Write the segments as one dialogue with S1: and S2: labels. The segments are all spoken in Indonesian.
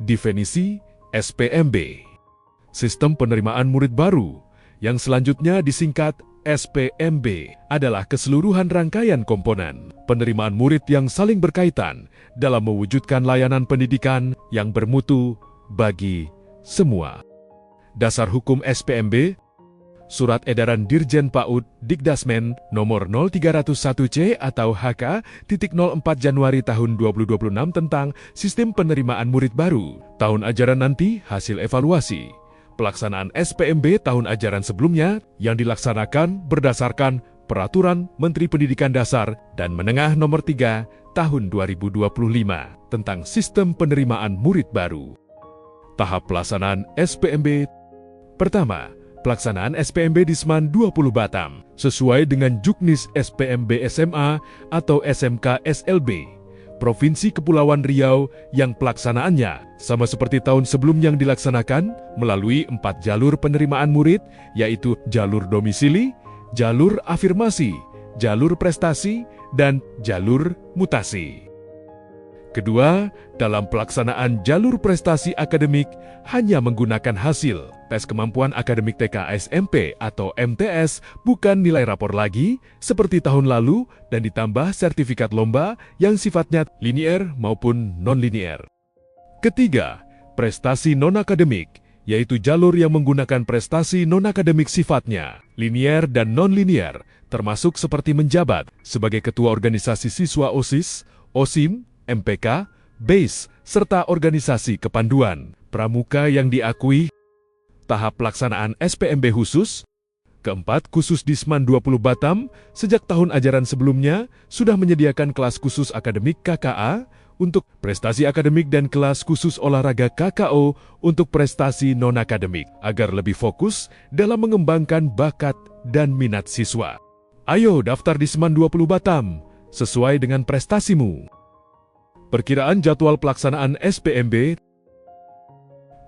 S1: Definisi SPMB. Sistem penerimaan murid baru, yang selanjutnya disingkat SPMB, adalah keseluruhan rangkaian komponen penerimaan murid yang saling berkaitan dalam mewujudkan layanan pendidikan yang bermutu bagi semua. Dasar hukum SPMB, Surat Edaran Dirjen PAUD Dikdasmen nomor 0301C atau HK.04 Januari tahun 2026 tentang Sistem Penerimaan Murid Baru. Tahun ajaran nanti hasil evaluasi pelaksanaan SPMB tahun ajaran sebelumnya yang dilaksanakan berdasarkan Peraturan Menteri Pendidikan Dasar dan Menengah nomor 3 tahun 2025 tentang Sistem Penerimaan Murid Baru. Tahap pelaksanaan SPMB. Pertama, pelaksanaan SPMB di Seman 20 Batam, sesuai dengan Juknis SPMB SMA atau SMK SLB, Provinsi Kepulauan Riau yang pelaksanaannya sama seperti tahun sebelumnya yang dilaksanakan melalui 4 jalur penerimaan murid, yaitu jalur domisili, jalur afirmasi, jalur prestasi, dan jalur mutasi. Kedua, dalam pelaksanaan jalur prestasi akademik hanya menggunakan hasil tes kemampuan akademik TK SMP atau MTS, bukan nilai rapor lagi seperti tahun lalu, dan ditambah sertifikat lomba yang sifatnya linier maupun non-linier. Ketiga, prestasi non-akademik, yaitu jalur yang menggunakan prestasi non-akademik sifatnya linier dan non-linier, termasuk seperti menjabat sebagai ketua organisasi siswa OSIS, OSIM, MPK, BASE, serta organisasi kepanduan pramuka yang diakui. Tahap pelaksanaan SPMB khusus. Keempat, khusus di Seman 20 Batam, sejak tahun ajaran sebelumnya sudah menyediakan kelas khusus akademik KKA untuk prestasi akademik dan kelas khusus olahraga KKO untuk prestasi non-akademik, agar lebih fokus dalam mengembangkan bakat dan minat siswa. Ayo daftar di Seman 20 Batam, sesuai dengan prestasimu. Perkiraan jadwal pelaksanaan SPMB.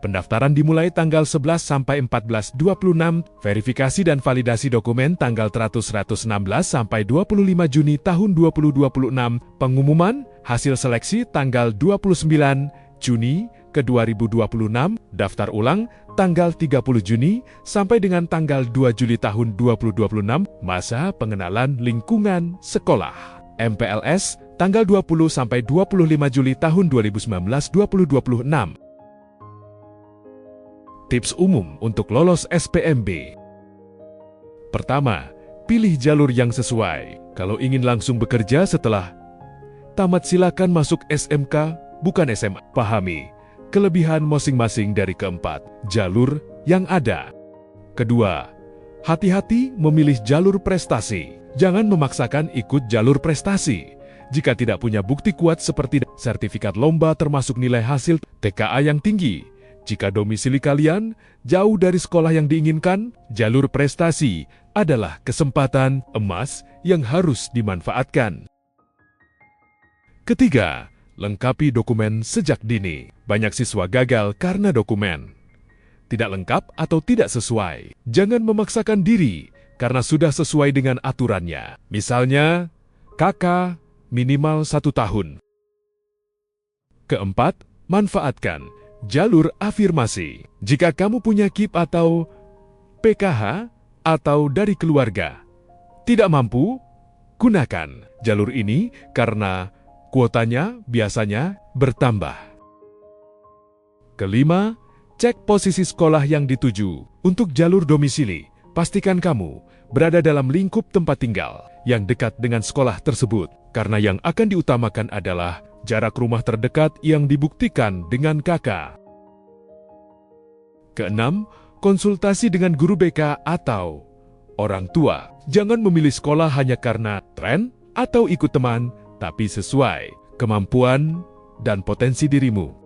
S1: Pendaftaran dimulai tanggal 11 sampai 14/26, verifikasi dan validasi dokumen tanggal 116 sampai 25 Juni tahun 2026, pengumuman hasil seleksi tanggal 29 Juni ke 2026, daftar ulang tanggal 30 Juni sampai dengan tanggal 2 Juli tahun 2026, masa pengenalan lingkungan sekolah. MPLS tanggal 20 sampai 25 Juli tahun 2019-2026. Tips umum untuk lolos SPMB. Pertama, pilih jalur yang sesuai. Kalau ingin langsung bekerja setelah tamat, silakan masuk SMK, bukan SMA. Pahami kelebihan masing-masing dari keempat jalur yang ada. Kedua, hati-hati memilih jalur prestasi. Jangan memaksakan ikut jalur prestasi jika tidak punya bukti kuat seperti sertifikat lomba termasuk nilai hasil TKA yang tinggi. Jika domisili kalian jauh dari sekolah yang diinginkan, jalur prestasi adalah kesempatan emas yang harus dimanfaatkan. Ketiga, lengkapi dokumen sejak dini. Banyak siswa gagal karena dokumen tidak lengkap atau tidak sesuai. Jangan memaksakan diri karena sudah sesuai dengan aturannya. Misalnya, KK minimal 1 tahun. Keempat, manfaatkan jalur afirmasi. Jika kamu punya KIP atau PKH atau dari keluarga tidak mampu, gunakan jalur ini karena kuotanya biasanya bertambah. Kelima, cek posisi sekolah yang dituju. Untuk jalur domisili, pastikan kamu berada dalam lingkup tempat tinggal yang dekat dengan sekolah tersebut, karena yang akan diutamakan adalah jarak rumah terdekat yang dibuktikan dengan KK. Keenam, konsultasi dengan guru BK atau orang tua. Jangan memilih sekolah hanya karena tren atau ikut teman, tapi sesuai kemampuan dan potensi dirimu.